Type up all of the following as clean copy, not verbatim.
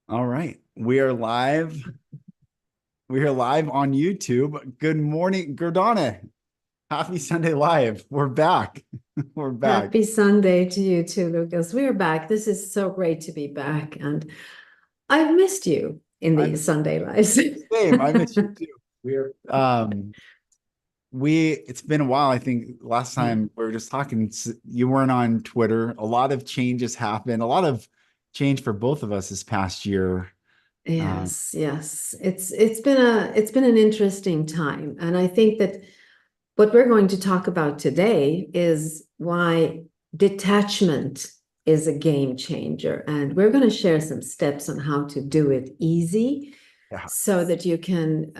All right. We are live. We are live on YouTube. Good morning, Gordana. Happy Sunday Live. We're back. We're back. Happy Sunday to you too, Lucas. We're back. This is so great to be back, and I've missed you in I these miss Sunday lives. same. I miss you too. We're it's been a while. I think last Yeah. time we were just talking, you weren't on Twitter. A lot of changes happened. A lot of change for both of us this past year. Um, Yes, yes. It's been an interesting time, and I think that what we're going to talk about today is why detachment is a game changer, and we're going to share some steps on how to do it easy yeah. so that you can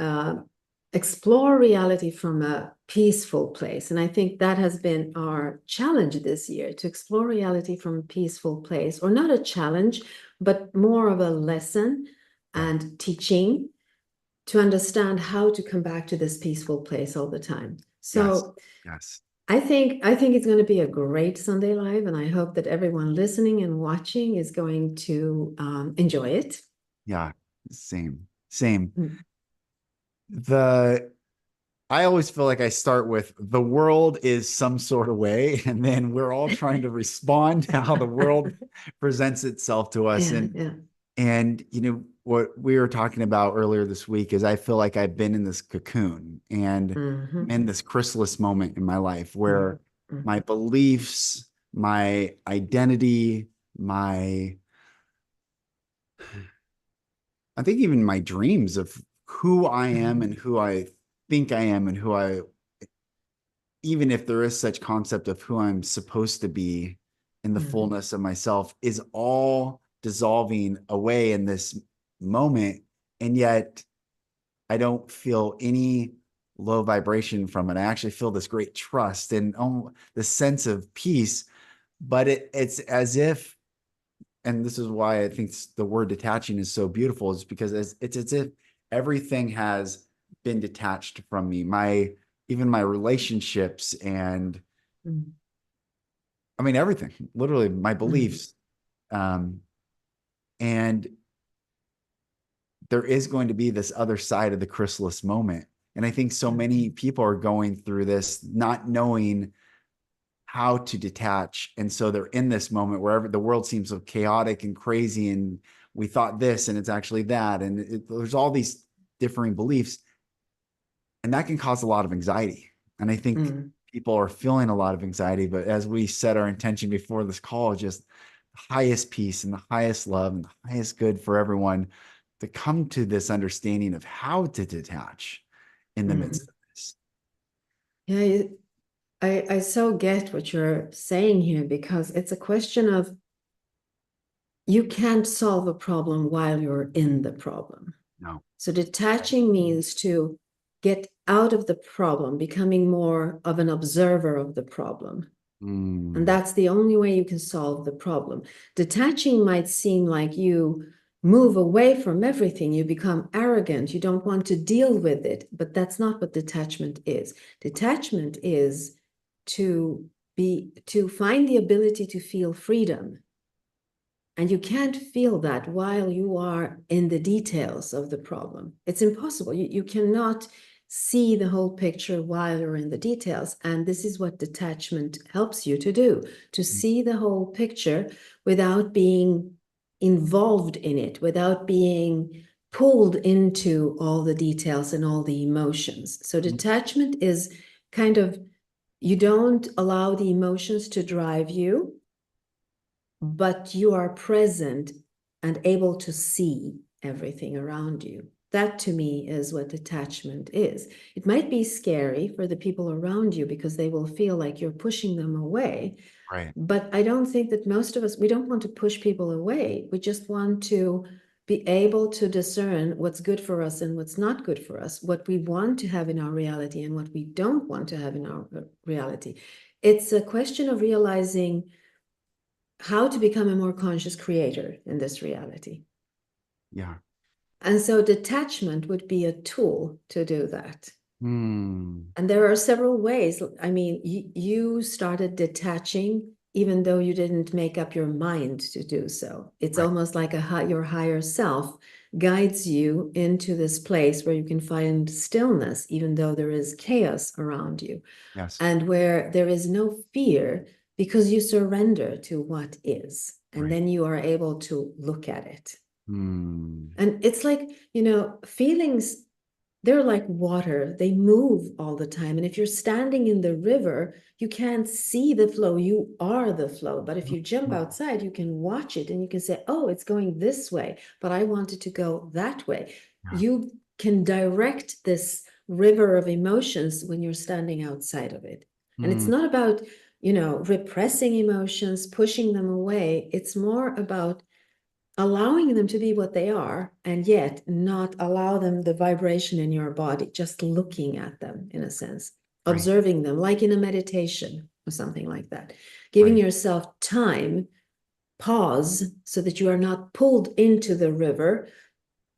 explore reality from a peaceful place. And I think that has been our challenge this year, to explore reality from a peaceful place, or not a challenge, but more of a lesson Yeah. and teaching to understand how to come back to this peaceful place all the time. Yes. So Yes. I think it's going to be a great Sunday Live, and I hope that everyone listening and watching is going to enjoy it. Yeah. Same. Same. Mm. The I always feel like I start with the world is some sort of way, and then we're all trying to respond to how the world presents itself to us. Yeah, And yeah. what we were talking about earlier this week is I feel like I've been in this cocoon and Hmm. in this chrysalis moment in my life Mm, where mm, my beliefs, my identity, my I think even my dreams of who I am mm, and who I think I am and who I even if there is such concept of who I'm supposed to be in the mm, fullness of myself is all dissolving away in this moment. And yet I don't feel any low vibration from it. I actually feel this great trust and this sense of peace. But it's as if, and this is why I think the word detaching is so beautiful, is because it's as if everything has been detached from me. Even my relationships and mm, I mean everything, literally my mm, beliefs. Um, and there is going to be this other side of the chrysalis moment. And I think so yeah. many people are going through this not knowing how to detach. And so they're in this moment wherever the world seems so chaotic and crazy. And we thought this and it's actually that. And there's all these differing beliefs. And that can cause a lot of anxiety. And I think Mm. people are feeling a lot of anxiety. But as we set our intention before this call, just the highest peace and the highest love and the highest good for everyone to come to this understanding of how to detach in the midst Mm. of this. Yeah, I so get what you're saying here, because it's a question of you can't solve a problem while you're in the problem. No. So detaching means to get out of the problem, becoming more of an observer of the problem. And Mm, that's the only way you can solve the problem. Detaching might seem like you move away from everything, you become arrogant, you don't want to deal with it, but that's not what detachment is. Detachment is to find the ability to feel freedom. And you can't feel that while you are in the details of the problem. It's impossible. You cannot see the whole picture while you're in the details. And this is what detachment helps you to do, to see the whole picture without being involved in it, without being pulled into all the details and all the emotions. So detachment is kind of, you don't allow the emotions to drive you, but you are present and able to see everything around you. That to me is what attachment is. It might be scary for the people around you because they will feel like you're pushing them away. right. But I don't think that most of us, we don't want to push people away. We just want to be able to discern what's good for us and what's not good for us, what we want to have in our reality and what we don't want to have in our reality. It's a question of realizing how to become a more conscious creator in this reality. Yeah. And so detachment would be a tool to do that. Hmm. And there are several ways. I mean, you started detaching even though you didn't make up your mind to do so. It's Right. almost like your higher self guides you into this place where you can find stillness, even though there is chaos around you, Yes. and where there is no fear because you surrender to what is. And Right. then you are able to look at it. Hmm. And it's like, feelings, they're like water. They move all the time. And if you're standing in the river, you can't see the flow. You are the flow. But if you jump outside, you can watch it and you can say, oh, it's going this way, but I want it to go that way. Yeah. You can direct this river of emotions when you're standing outside of it. And it's Hmm. not about, repressing emotions, pushing them away. It's more about allowing them to be what they are and yet not allow them the vibration in your body, just looking at them in a sense, Right. observing them like in a meditation or something like that, giving Right. yourself time, pause, so that you are not pulled into the river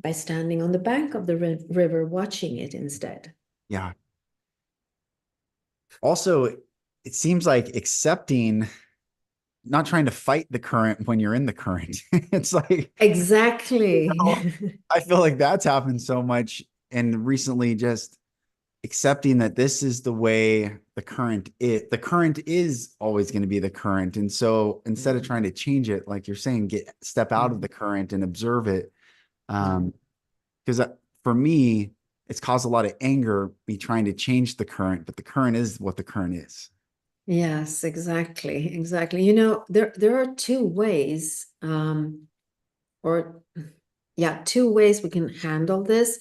by standing on the bank of the river watching it instead. Yeah. Also, it seems like accepting, not trying to fight the current when you're in the current. It's like, Exactly. I feel like that's happened so much. And recently, just accepting that this is the way the current is always going to be the current. And so instead of Mm, trying to change it, like you're saying, step out of mm, the current and observe it. mm. Um, because for me, it's caused a lot of anger, me trying to change the current, but the current is what the current is. Yes, exactly, exactly. There are two ways, or yeah, two ways we can handle this.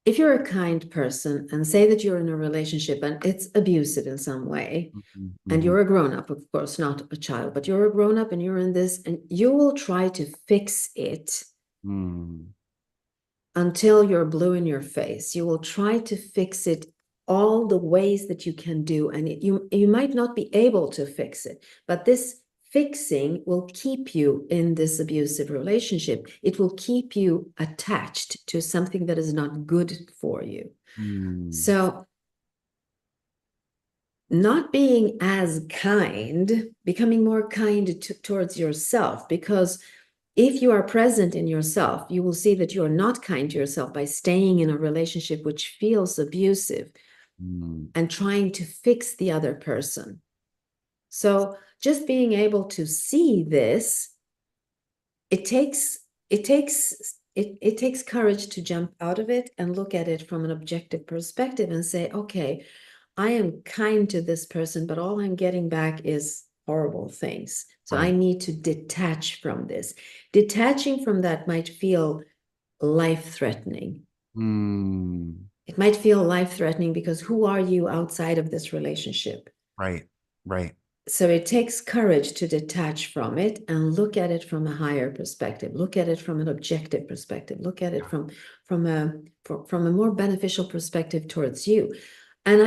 If you're a kind person and say that you're in a relationship and it's abusive in some way, Mhm, and mhm, you're a grown up, of course, not a child, but you're a grown up and you're in this, and you will try to fix it mm, until you're blue in your face. You will try to fix it all the ways that you can do, and you might not be able to fix it, but this fixing will keep you in this abusive relationship. It will keep you attached to something that is not good for you. mm, So not being as kind, becoming more kind towards yourself, because if you are present in yourself, you will see that you are not kind to yourself by staying in a relationship which feels abusive mm, and trying to fix the other person. So just being able to see this, it takes it takes it takes courage to jump out of it and look at it from an objective perspective and say, okay, I am kind to this person, but all I'm getting back is horrible things. So I right. need to detach from this. Detaching from that might feel life-threatening. Mm, It might feel life-threatening because who are you outside of this relationship? right. Right. So it takes courage to detach from it and look at it from a higher perspective, look at it from an objective perspective, look at it Yeah. from a more beneficial perspective towards you. And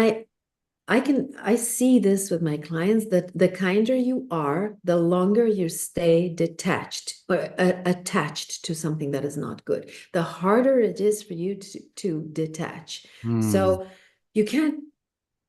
I see this with my clients, that the kinder you are, the longer you stay detached or attached to something that is not good, the harder it is for you to detach. Mm, So you can't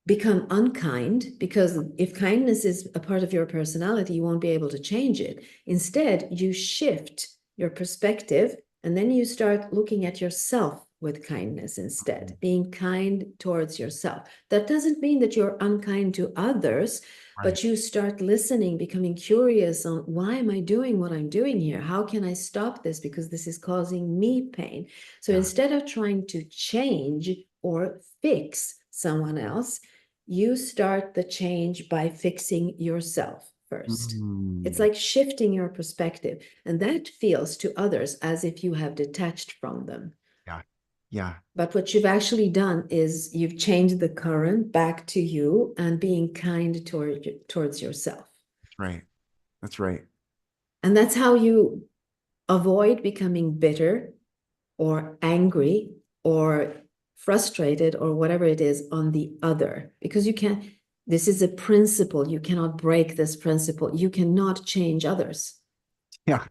become unkind, because if kindness is a part of your personality, you won't be able to change it. Instead, you shift your perspective and then you start looking at yourself with kindness instead, being kind towards yourself. That doesn't mean that you're unkind to others, right. but you start listening, becoming curious on, why am I doing what I'm doing here? How can I stop this? Because this is causing me pain. So Yeah. instead of trying to change or fix someone else, you start the change by fixing yourself first. It's Mm, like shifting your perspective, and that feels to others as if you have detached from them. yeah. Yeah. But what you've actually done is you've changed the current back to you and being kind towards yourself. That's right. That's right. And that's how you avoid becoming bitter or angry or frustrated or whatever it is on the other, because you can't. This is a principle. You cannot break this principle. You cannot change others. Yeah.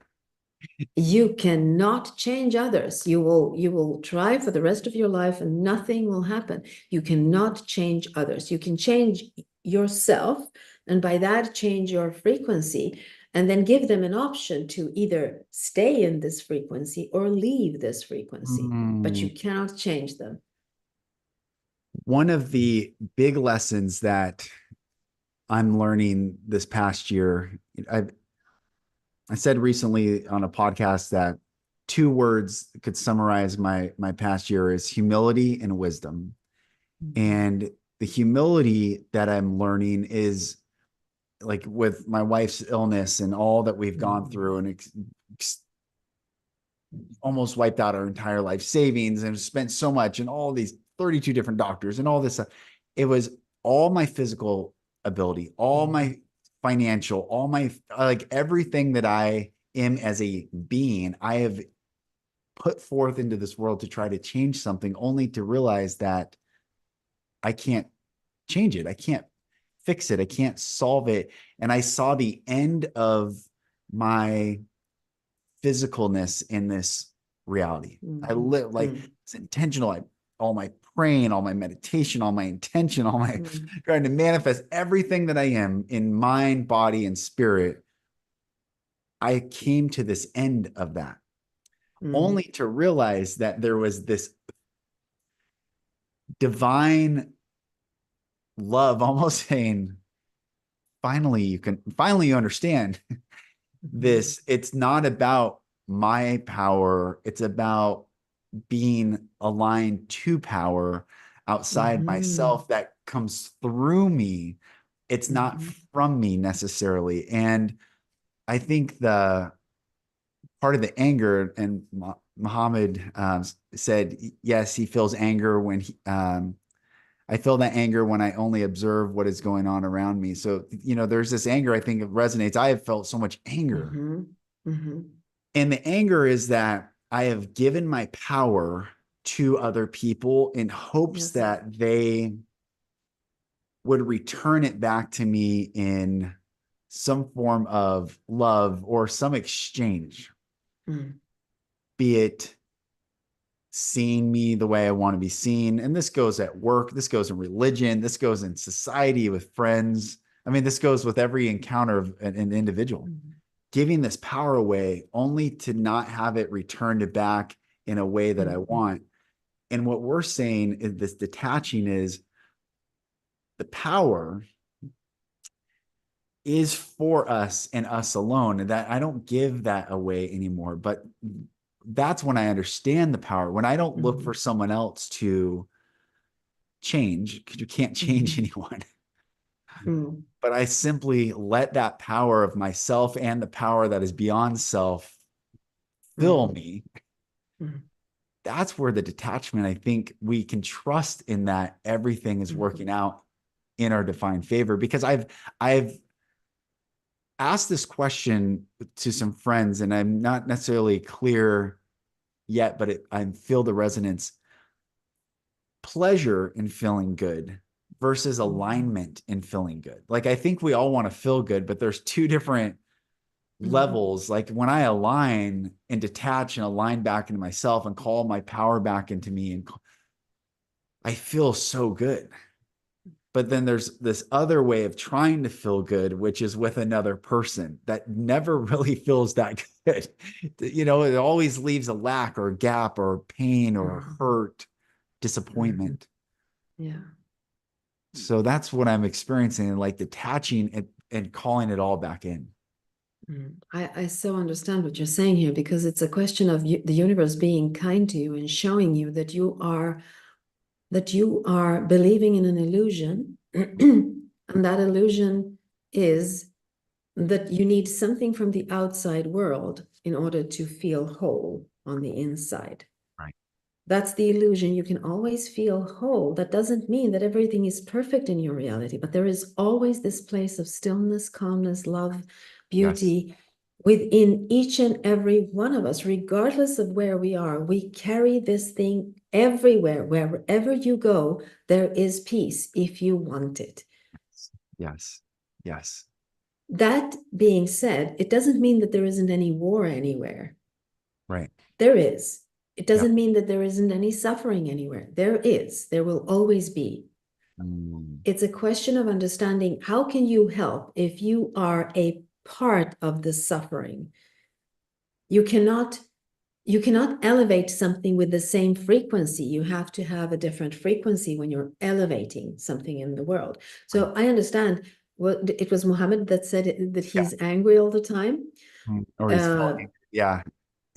You cannot change others. You will try for the rest of your life and nothing will happen. You cannot change others. You can change yourself And by that, change your frequency and then give them an option to either stay in this frequency or leave this frequency, but you cannot change them. One of the big lessons that I'm learning this past year, I said recently on a podcast that two words could summarize my past year is humility and wisdom. And the humility that I'm learning is like with my wife's illness and all that we've gone through and almost wiped out our entire life savings and spent so much and all these 32 different doctors and all this stuff. It was all my physical ability, all my financial, all my like everything that I am as a being, I have put forth into this world to try to change something, only to realize that I can't change it. I can't fix it. I can't solve it. And I saw the end of my physicalness in this reality. I live like it's intentional. All my praying, all my meditation, all my intention, all my trying to manifest everything that I am in mind, body, and spirit. I came to this end of that, only to realize that there was this divine love almost saying, finally you understand this. It's not about my power. It's about being aligned to power outside myself that comes through me. It's not from me necessarily. And I think the part of the anger, and Muhammad said, yes, he feels anger when I feel that anger when I only observe what is going on around me. So, there's this anger, I think it resonates. I have felt so much anger. And the anger is that I have given my power to other people in hopes that they would return it back to me in some form of love or some exchange, be it seeing me the way I want to be seen. And this goes at work, this goes in religion, this goes in society with friends. I mean, this goes with every encounter of an individual. Giving this power away only to not have it returned back in a way that I want. And what we're saying is this detaching is the power is for us and us alone, and that I don't give that away anymore. But that's when I understand the power, when I don't look for someone else to change, because you can't change anyone. But I simply let that power of myself and the power that is beyond self fill me. That's where the detachment, I think we can trust in that everything is working out in our divine favor. Because I've asked this question to some friends, and I'm not necessarily clear yet, but I feel the resonance. Pleasure in feeling good versus alignment in feeling good. Like, I think we all want to feel good, but there's two different levels. Like when I align and detach and align back into myself and call my power back into me, and I feel so good. But then there's this other way of trying to feel good, which is with another person that never really feels that good. It always leaves a lack or a gap or pain or hurt, disappointment. Yeah. So that's what I'm experiencing, like detaching it and calling it all back in. I so understand what you're saying here, because it's a question of the universe being kind to you and showing you that you are believing in an illusion. And that illusion is that you need something from the outside world in order to feel whole on the inside. Right. That's the illusion. You can always feel whole. That doesn't mean that everything is perfect in your reality, but there is always this place of stillness, calmness, love, beauty within each and every one of us, regardless of where we are. We carry this thing everywhere. Wherever you go, there is peace if you want it. Yes. Yes. That being said, it doesn't mean that there isn't any war anywhere. Right. There is. It doesn't mean that there isn't any suffering anywhere. There is. There will always be. Mm, It's a question of understanding how can you help if you are a part of the suffering. You cannot you cannot elevate something with the same frequency. You have to have a different frequency when you're elevating something in the world. right. So I understand what it was Muhammad that said that Yeah. he's angry all the time. Or he's Uh, falling. Yeah.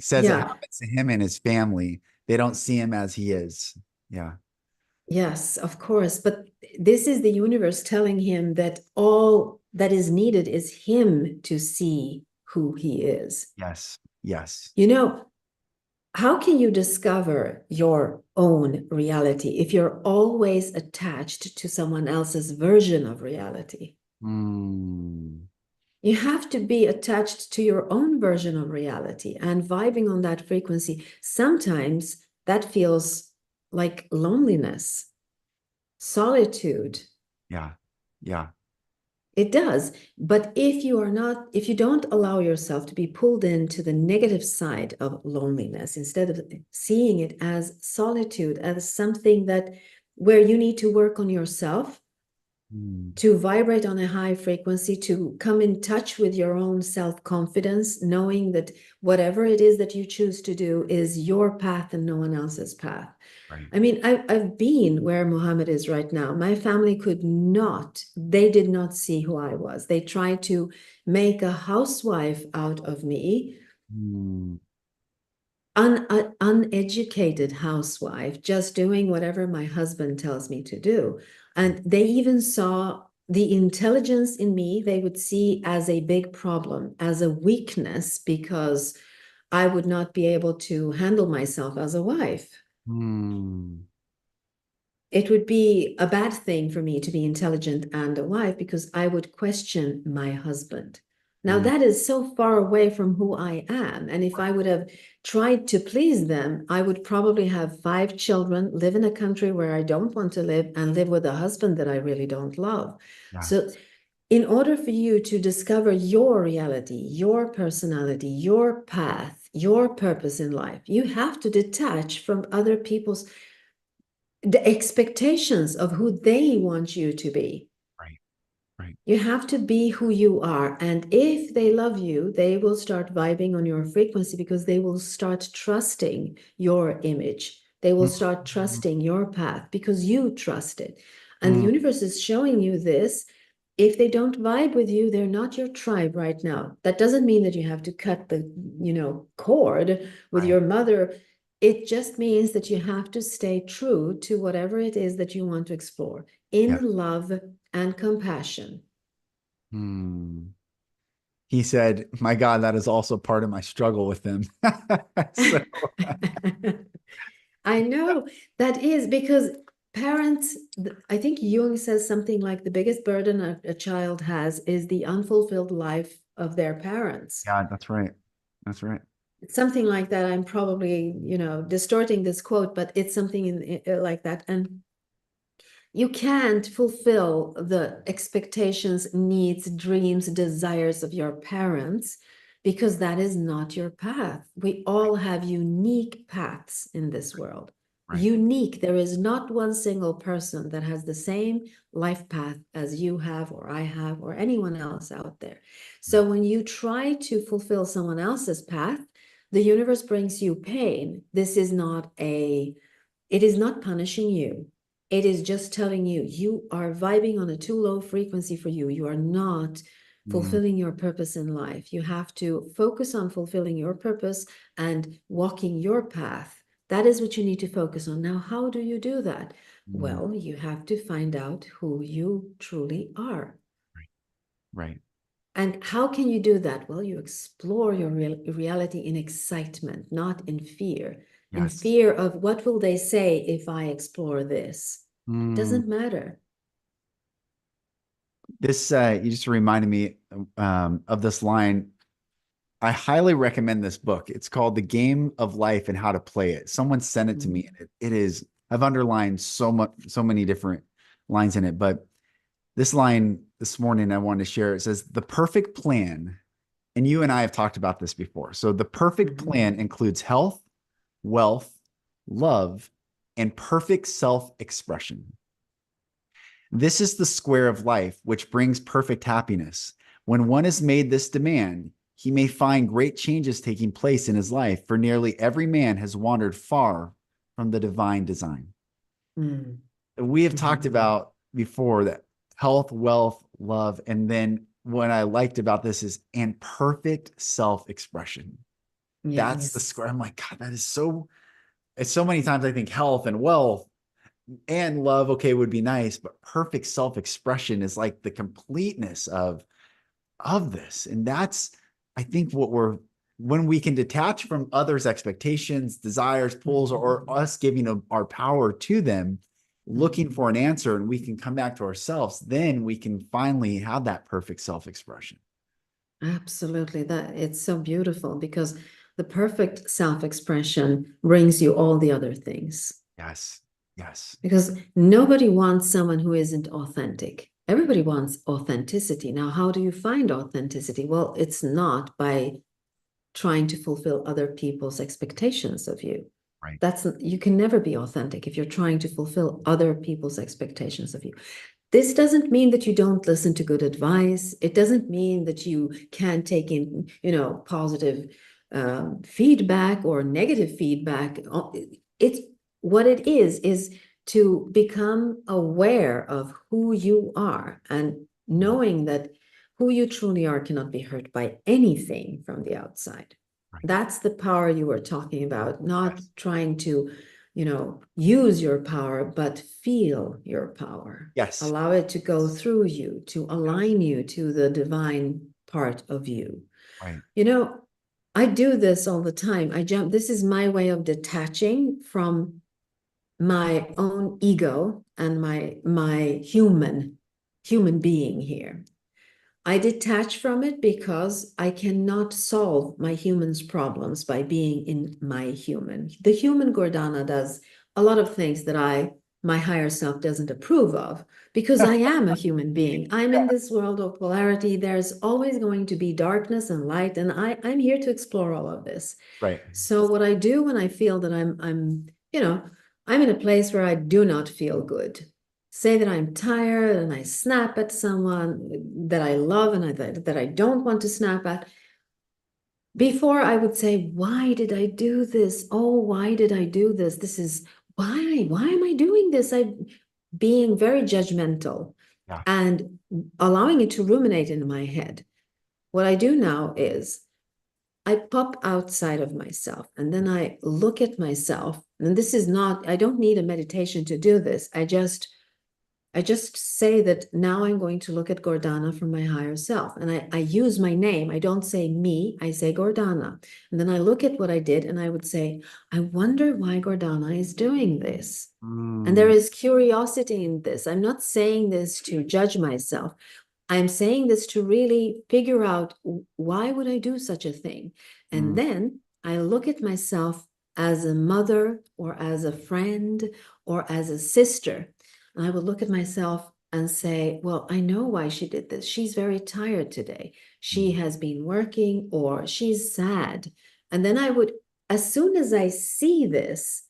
Says it yeah, happens to him and his family. They don't see him as he is. Yeah. yes, of course. But this is the universe telling him that all that is needed is him to see who he is. Yes. Yes. You know, how can you discover your own reality if you're always attached to someone else's version of reality? Mm, You have to be attached to your own version of reality and vibing on that frequency. Sometimes that feels like loneliness, solitude. yeah. Yeah. It does. But if you don't allow yourself to be pulled into the negative side of loneliness, instead of seeing it as solitude, as something that where you need to work on yourself, Mm, to vibrate on a high frequency, to come in touch with your own self-confidence, knowing that whatever it is that you choose to do is your path and no one else's path. right. I mean, I've been where Muhammad is right now. My family they did not see who I was. They tried to make a housewife out of me, Mm, uneducated housewife, just doing whatever my husband tells me to do. right. And they even saw the intelligence in me, they would see as a big problem, as a weakness, because I would not be able to handle myself as a wife. Mm, It would be a bad thing for me to be intelligent and a wife because I would question my husband. Now, mm, that is so far away from who I am. And if I would have tried to please them, I would probably have 5 children, live in a country where I don't want to live, and live with a husband that I really don't love. yeah. So, in order for you to discover your reality, your personality, your path, your purpose in life, you have to detach from other people's the expectations of who they want you to be. Right. Right. You have to be who you are. And if they love you, they will start vibing on your frequency because they will start trusting your image. They will start Mm, trusting your path because you trust it. And the mm, universe is showing you this. If they don't vibe with you, they're not your tribe right now. That doesn't mean that you have to cut the, cord with right. your mother. It just means that you have to stay true to whatever it is that you want to explore Yeah. in love and compassion. Mm. He said, "My God, that is also part of my struggle with them." So, I know that is because parents, I think Jung says something like the biggest burden a child has is the unfulfilled life of their parents. yeah, that's right. That's right. It's something like that. I'm probably, distorting this quote, but it's something like that. And you can't fulfill the expectations, needs, dreams, desires of your parents because that is not your path. We all have unique paths in this world. Right. Unique. There is not one single person that has the same life path as you have, or I have, or anyone else out there. Yeah. So when you try to fulfill someone else's path, the universe brings you pain. It is not punishing you. It is just telling you you are vibing on a too low frequency for you. You are not Mm, fulfilling your purpose in life. You have to focus on fulfilling your purpose and walking your path. That is what you need to focus on. Now, how do you do that? mm, Well, you have to find out who you truly are. right. Right. And how can you do that? Well, you explore your reality in excitement, not in fear. In Yes. fear of what will they say if I explore this? Mm. Doesn't matter. This you just reminded me of this line. I highly recommend this book. It's called The Game of Life and How to Play It. Someone sent it to me. Mhm. It is, I've underlined so many different lines in it, but this line this morning I wanted to share. It says, the perfect plan, and you and I have talked about this before. So the perfect Mhm. plan includes health, wealth, love, and perfect self-expression. This is the square of life, which brings perfect happiness. When one has made this demand, he may find great changes taking place in his life, for nearly every man has wandered far from the divine design. Mm. We have talked Mhm. about before that health, wealth, love, and then what I liked about this is and perfect self-expression. That's the Yes. square. I'm like, God, that is so. It's so many times I think health and wealth and love, okay, would be nice, but perfect self-expression is like the completeness of this. And that's, I think, what we're when we can detach from others' expectations, desires, pulls, or Mhm. us giving our power to them, looking Mhm. for an answer, and we can come back to ourselves, then we can finally have that perfect self-expression. Absolutely. That it's so beautiful because the perfect self-expression brings you all the other things. Yes. Yes. Because nobody wants someone who isn't authentic. Everybody wants authenticity. Now, how do you find authenticity? Well, it's not by trying to fulfill other people's expectations of you. Right. That's you can never be authentic if you're trying to fulfill other people's expectations of you. This doesn't mean that you don't listen to good advice. It doesn't mean that you can't take in, positive feedback or negative feedback. It's what it is to become aware of who you are and Mhm. knowing that who you truly are cannot be hurt by anything from the outside. Right. That's the power you were talking about, not Yes. trying to use your power, but feel your power. Yes. Allow it to go through you, to Yes. align you to the divine part of you. Right. You know, I do this all the time. This is my way of detaching from my own ego and my human being here. I detach from it because I cannot solve my human's problems by being in my human. The human Gordana does a lot of things that my higher self doesn't approve of because I am a human being. I'm in this world of polarity. There's always going to be darkness and light, and I'm here to explore all of this. Right. So what I do when I feel that I'm in a place where I do not feel good, say that I'm tired and I snap at someone that I love and that I don't want to snap at. Before I would say, why did I do this? Oh, why did I do this? This is why? Why am I doing this? I being very judgmental Yeah. and allowing it to ruminate in my head. What I do now is I pop outside of myself and then I look at myself. And this is not, I don't need a meditation to do this. I just say that now I'm going to look at Gordana from my higher self. And I use my name. I don't say me, I say Gordana. And then I look at what I did and I would say, I wonder why Gordana is doing this. And there Mm, is curiosity in this. I'm not saying this to judge myself. I'm saying this to really figure out why would I do such a thing? And mm, then I look at myself as a mother or as a friend or as a sister. And I would look at myself and say, well, I know why she did this. She's very tired today. She mm. has been working or she's sad. And then as soon as I see this,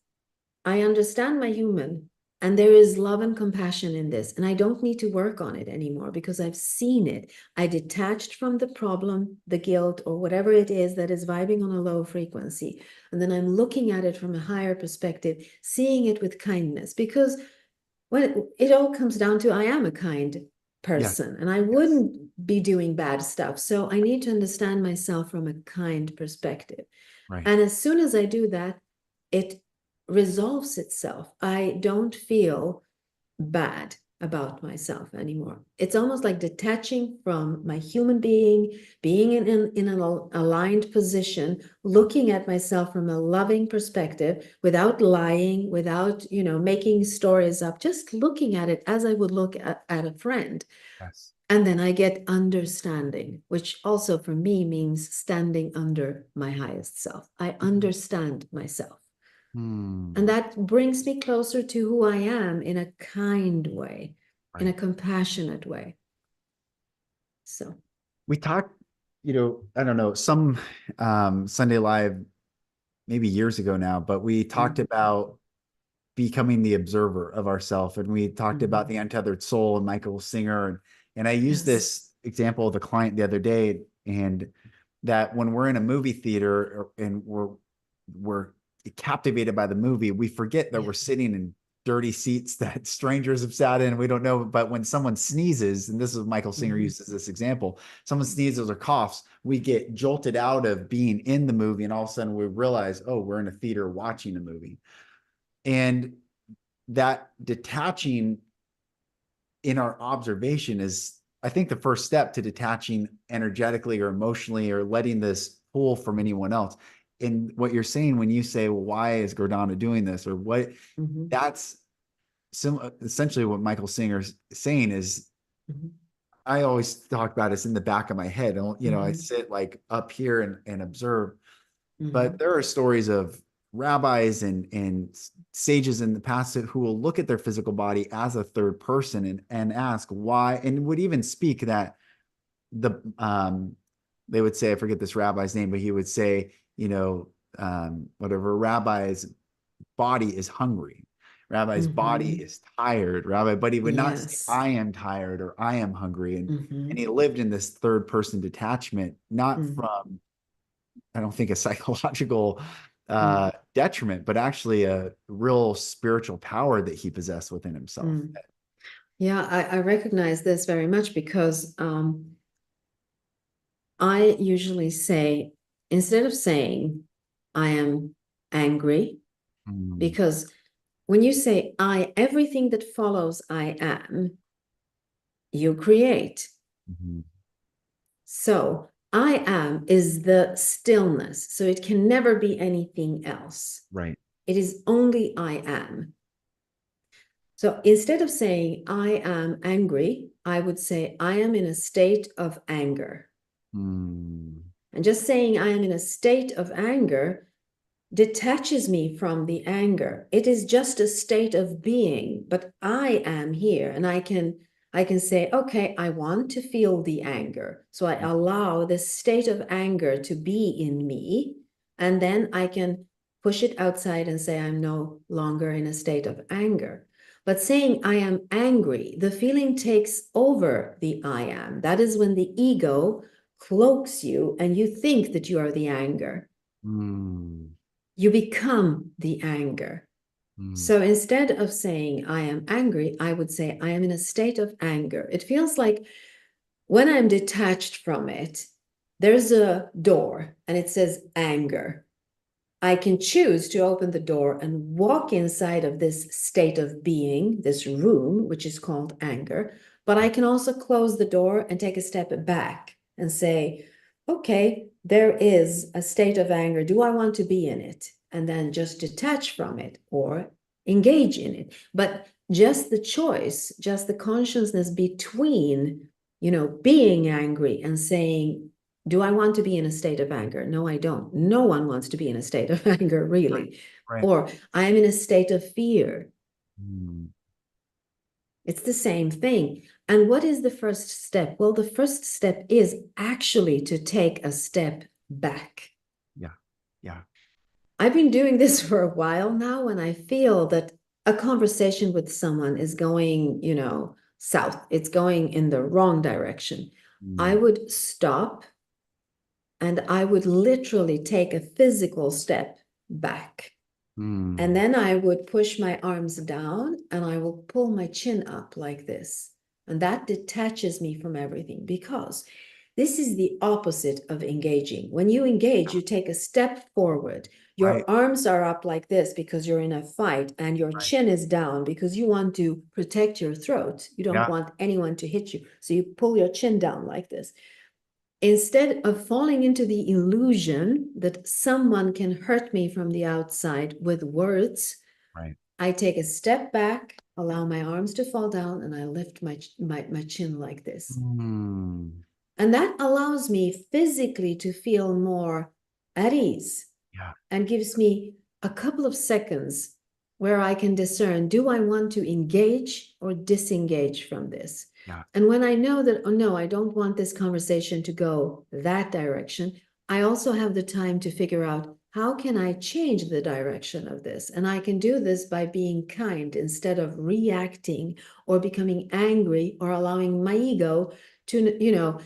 I understand my human, and there is love and compassion in this. And I don't need to work on it anymore because I've seen it. I detached from the problem, the guilt, or whatever it is that is vibing on a low frequency. And then I'm looking at it from a higher perspective, seeing it with kindness. Because when it all comes down to, I am a kind Yes. person and I Yes. wouldn't be doing bad stuff. So I need to understand myself from a kind perspective. Right. And as soon as I do that, it resolves itself. I don't feel bad about myself anymore. It's almost like detaching from my human being in an aligned position, Yeah. looking at myself from a loving perspective without lying, without, making stories up, just looking at it as I would look at a friend. Yes. And then I get understanding, which also for me means standing under my highest self. I Mhm. understand myself. And Hmm. that brings me closer to who I am in a kind way, in a Right. compassionate way. So, We talked, I don't know, some Sunday Live maybe years ago now, but we talked mm, about becoming the observer of ourself. And we talked about the Mhm. untethered soul and Michael Singer. And I used Yes. this example of the client the other day, and that when we're in a movie theater and we're captivated by the movie, we forget that Yeah. we're sitting in dirty seats that strangers have sat in. We don't know. But when someone sneezes, and this is Michael Singer Mhm. uses this example, someone sneezes or coughs, we get jolted out of being in the movie. And all of a sudden we realize, oh, we're in a theater watching a movie. And that detaching in our observation is, I think, the first step to detaching energetically or emotionally or letting this pull from anyone else. And what you're saying when you say, well, why is Gordana doing this, or what, Mhm. that's essentially what Michael Singer's saying is, Mhm. I always talk about it's in the back of my head. I Mhm. sit like up here and observe. But Mhm. there are stories of rabbis and sages in the past who will look at their physical body as a third person and ask why, and would even speak that they would say, I forget this rabbi's name, but he would say, whatever, rabbi's body is hungry. Rabbi's body Mhm. is tired, Rabbi, but he would not say, Yes. I am tired or I am hungry. And Mhm. he lived in this third person detachment, not Mhm. from, I don't think, a psychological Mhm. detriment, but actually a real spiritual power that he possessed within himself. Mhm. Yeah, I recognize this very much because I usually say, instead of saying I am angry, Mm, because when you say I, everything that follows I am, you create. mhm. So I am is the stillness. So it can never be anything else. Right. It is only I am. So instead of saying I am angry, I would say I am in a state of anger. Mm, And just saying I am in a state of anger detaches me from the anger. It is just a state of being, but I am here and I can say, okay, I want to feel the anger. So I allow this state of anger to be in me, and then I can push it outside and say I'm no longer in a state of anger. But saying I am angry, the feeling takes over the I am. That is when the ego cloaks you and you think that you are the anger. mm, You become the anger. mm. So instead of saying I am angry, I would say I am in a state of anger. It feels like when I'm detached from it, there's a door and it says anger. I can choose to open the door and walk inside of this state of being, this room, which is called anger. But I can also close the door and take a step back and say, okay, there is a state of anger. Do I want to be in it? And then just detach from it or engage in it. But just the choice, just the consciousness between, being angry and saying, do I want to be in a state of anger? No, I don't. No one wants to be in a state of anger, Right. really. Right. Or I am in a state of fear. Mm, It's the same thing. And what is the first step? Well, the first step is actually to take a step back. yeah. Yeah. I've been doing this for a while now, and I feel that a conversation with someone is going, south. It's going in the wrong direction. I Mm, would stop and I would literally take a physical step back. And mm, then I would push my arms down and I will pull my chin up like this. And that detaches me from everything because this is the opposite of engaging. When you engage, you take a step forward. right. Your arms are up like this because you're in a fight, and your Right. chin is down because you want to protect your throat. You don't Yeah. want anyone to hit you. So you pull your chin down like this. Instead of falling into the illusion that someone can hurt me from the outside with words, Right. I take a step back, allow my arms to fall down, and I lift my chin like this. Mm, And that allows me physically to feel more at ease yeah. and gives me a couple of seconds where I can discern, do I want to engage or disengage from this? Yeah. And when I know that, oh no, I don't want this conversation to go that direction, I also have the time to figure out how can I change the direction of this? And I can do this by being kind instead of reacting or becoming angry or allowing my ego to,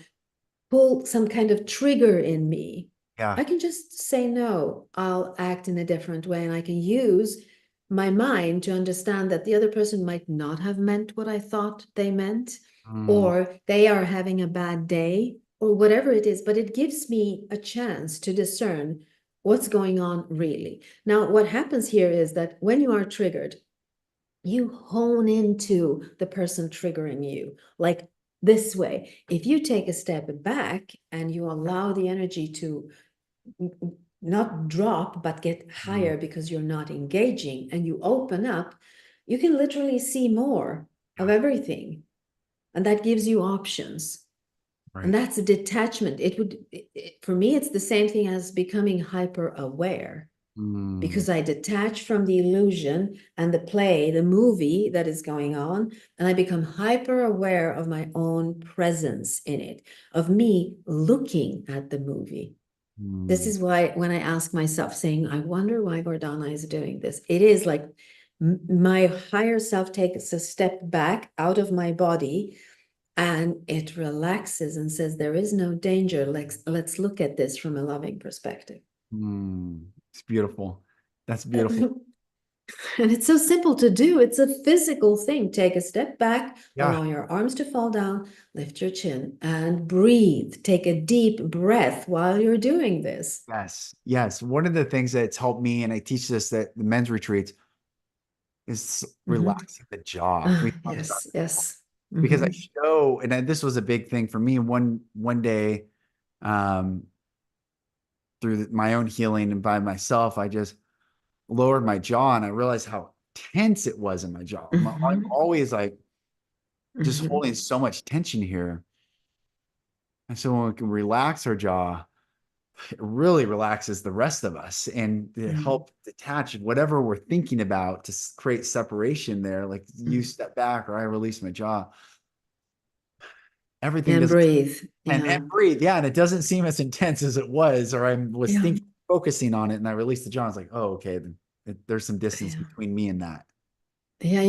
pull some kind of trigger in me. Yeah. I can just say, no, I'll act in a different way. And I can use my mind to understand that the other person might not have meant what I thought they meant, Mm, or they are having a bad day, or whatever it is. But it gives me a chance to discern what's going on really. Now, what happens here is that when you are triggered, you hone into the person triggering you, like this way. If you take a step back and you allow the energy to not drop, but get mm, higher because you're not engaging, and you open up, you can literally see more of yeah. everything. And that gives you options. And Right. that's a detachment. For me, it's the same thing as becoming hyper aware, Mm, because I detach from the illusion and the play, the movie that is going on, and I become hyper aware of my own presence in it, of me looking at the movie. This mm, is why when I ask myself, saying, I wonder why Gordana is doing this, it is like my higher self takes a step back out of my body and it relaxes and says, there is no danger. Let's look at this from a loving perspective. it's beautiful. That's beautiful. And it's so simple to do. It's a physical thing. Take a step back, Yeah. allow your arms to fall down, lift your chin, and breathe. Take a deep breath while you're doing this. Yes. Yes. One of the things that's helped me, and I teach this at the men's retreats, is Mhm. relaxing the jaw. We Ah, talked about yes, this before. yes. Because I Mhm. show, and this was a big thing for me. One day, um, through my own healing and by myself, I just lowered my jaw, and I realized how tense it was in my jaw. I'm Mhm. always like just Mhm. holding so much tension here. And so when we can relax our jaw, it really relaxes the rest of us and to Mhm. help detach whatever we're thinking about to create separation there. Like you Mhm. step back or I release my jaw. Everything And does breathe. and Yeah. breathe. Yeah. And it doesn't seem as intense as it was, or I was Yeah. thinking, focusing on it and I released the jaw. I was like, oh, okay. Then there's some distance Yeah. between me and that. Yeah,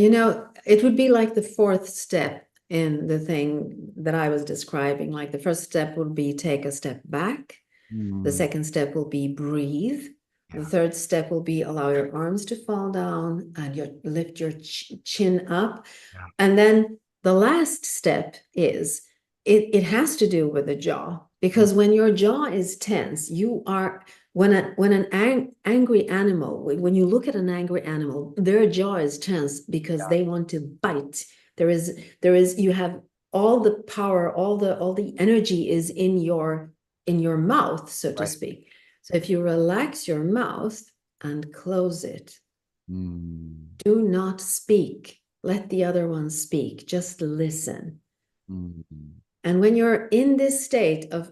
it would be like the fourth step in the thing that I was describing. Like the first step would be take a step back. The Mm, second step will be breathe. The yeah. third step will be allow your arms to fall down and lift your chin up. Yeah. And then the last step is it has to do with the jaw, Mm, because when your jaw is tense, you are when an angry animal, when you look at an angry animal, their jaw is tense because yeah. they want to bite. There is you have all the power, all the energy is in your mouth, so to Right. speak. So if you relax your mouth and close it, Mm, do not speak. Let the other one speak. Just listen. mm, And when you're in this state of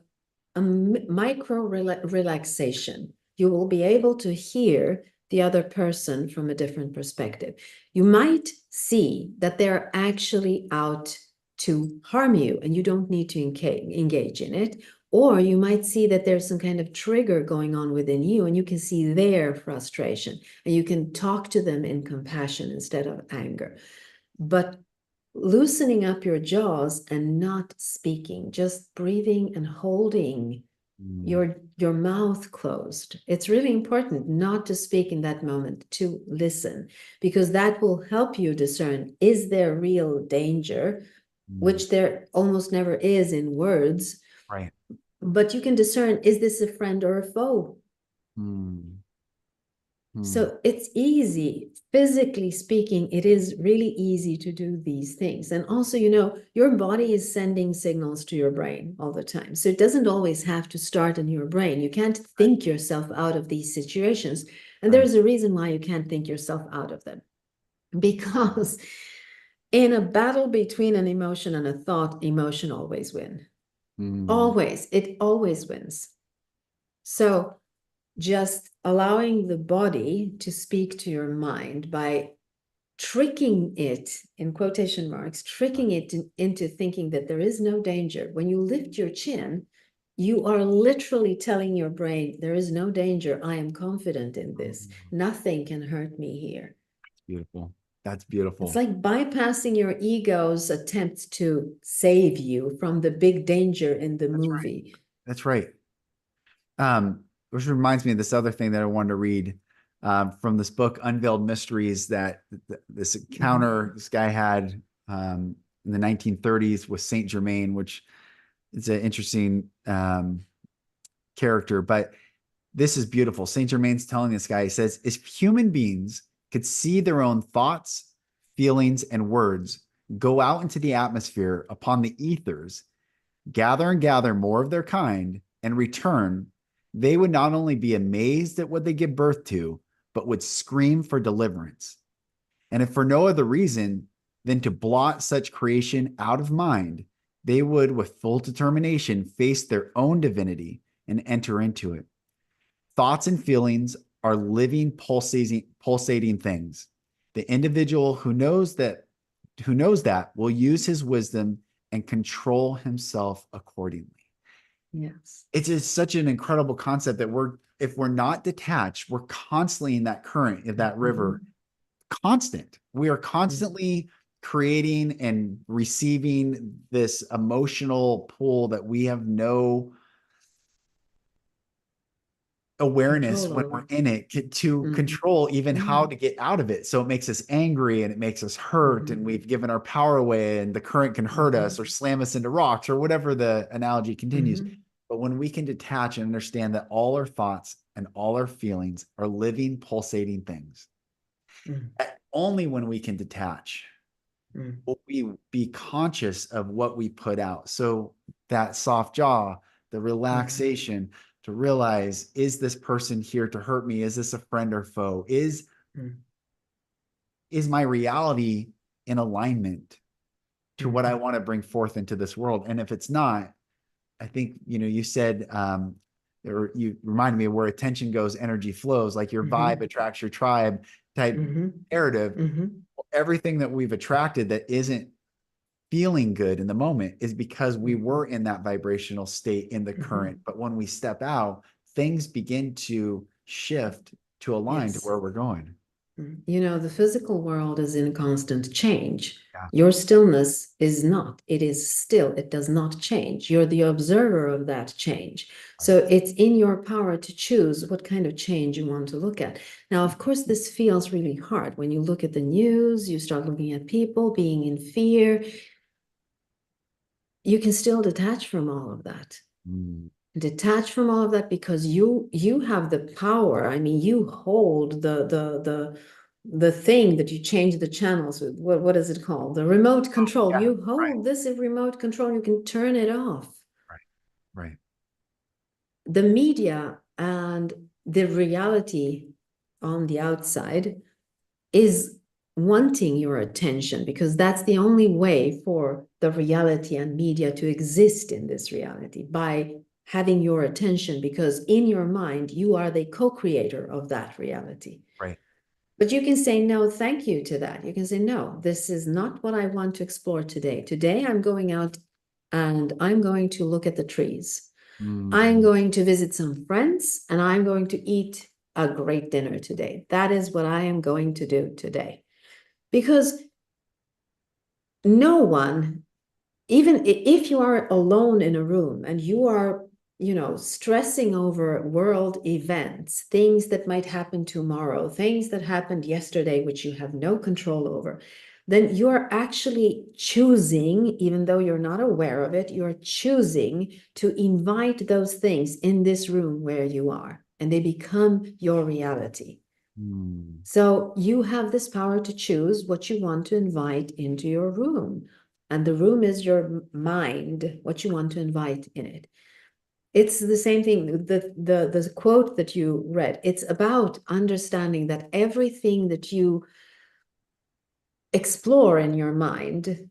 a micro relaxation, you will be able to hear the other person from a different perspective. You might see that they're actually out to harm you and you don't need to engage in it. Or you might see that there's some kind of trigger going on within you and you can see their frustration and you can talk to them in compassion instead of anger. But loosening up your jaws and not speaking, just breathing and holding mm, your mouth closed. It's really important not to speak in that moment, to listen, because that will help you discern, is there real danger, mm. which there almost never is in words, Right. but you can discern, is this a friend or a foe? Mm, mm, So it's easy, physically speaking, it is really easy to do these things. And also, your body is sending signals to your brain all the time. So it doesn't always have to start in your brain. You can't right. think yourself out of these situations. And Right. there's a reason why you can't think yourself out of them. Because in a battle between an emotion and a thought, emotion always wins. Mm, Always. It always wins. So just allowing the body to speak to your mind by tricking it, in quotation marks, tricking it into thinking that there is no danger. When you lift your chin, you are literally telling your brain, there is no danger. I am confident in this. Nothing can hurt me here. Beautiful. That's It's beautiful. like bypassing your ego's attempts to save you from the big danger in the That's right. movie. That's right. Which reminds me of this other thing that I wanted to read from this book, Unveiled Mysteries, that this encounter this guy had in the 1930s with Saint Germain, which is an interesting character. But this is beautiful. Saint Germain's telling this guy, he says, if human beings could see their own thoughts, feelings, and words go out into the atmosphere upon the ethers, gather and gather more of their kind, and return, they would not only be amazed at what they give birth to, but would scream for deliverance. And if for no other reason than to blot such creation out of mind, they would, with full determination, face their own divinity and enter into it. Thoughts and feelings are living, pulsating things. The individual who knows that will use his wisdom and control himself accordingly. Yes. It's just such an incredible concept that if we're not detached, we're constantly in that current of that river, constant. We are constantly creating and receiving this emotional pull that we have no awareness Control when we're over. in it to control even how Mhm. to get out of it. So it makes us angry and it makes us hurt, and we've given our power away, and the current can hurt us or slam us into rocks or whatever the analogy continues. But when we can detach and understand that all our thoughts and all our feelings are living, pulsating things, only when we can detach will we be conscious of what we put out. So that soft jaw, the relaxation, to realize, is this person here to hurt me? Is this a friend or foe? Is my reality in alignment to what I want to bring forth into this world? And if it's not, I think, you said, or you reminded me of where attention goes, energy flows, like your vibe attracts your tribe type narrative. Everything that we've attracted that isn't feeling good in the moment is because we were in that vibrational state in the current. But when we step out, things begin to shift to align to Yes. where we're going. The physical world is in constant change. Yeah. Your stillness is not. It is still. It does not change. You're the observer of that change. So it's in your power to choose what kind of change you want to look at. Now, of course, this feels really hard. When you look at the news, you start looking at people being in fear. You can still detach from all of that. Detach from all of that because you have the power. I mean, you hold the thing that you change the channels with. What is it called? The remote control. Yeah. You hold this remote control. You can turn it off. Right. Right. The media and the reality on the outside is wanting your attention because that's the only way for the reality and media to exist in this reality, by having your attention, because in your mind you are the co-creator of that reality. Right. But you can say no thank you to that. You can say, no, this is not what I want to explore today. Today I'm going out and I'm going to look at the trees. I'm going to visit some friends and I'm going to eat a great dinner today. That is what I am going to do today. Because no one, even if you are alone in a room and you are, stressing over world events, things that might happen tomorrow, things that happened yesterday, which you have no control over, then you are actually choosing, even though you're not aware of it, you're choosing to invite those things in this room where you are, and they become your reality. So you have this power to choose what you want to invite into your room. And the room is your mind, what you want to invite in it. It's the same thing. The quote that you read, it's about understanding that everything that you explore in your mind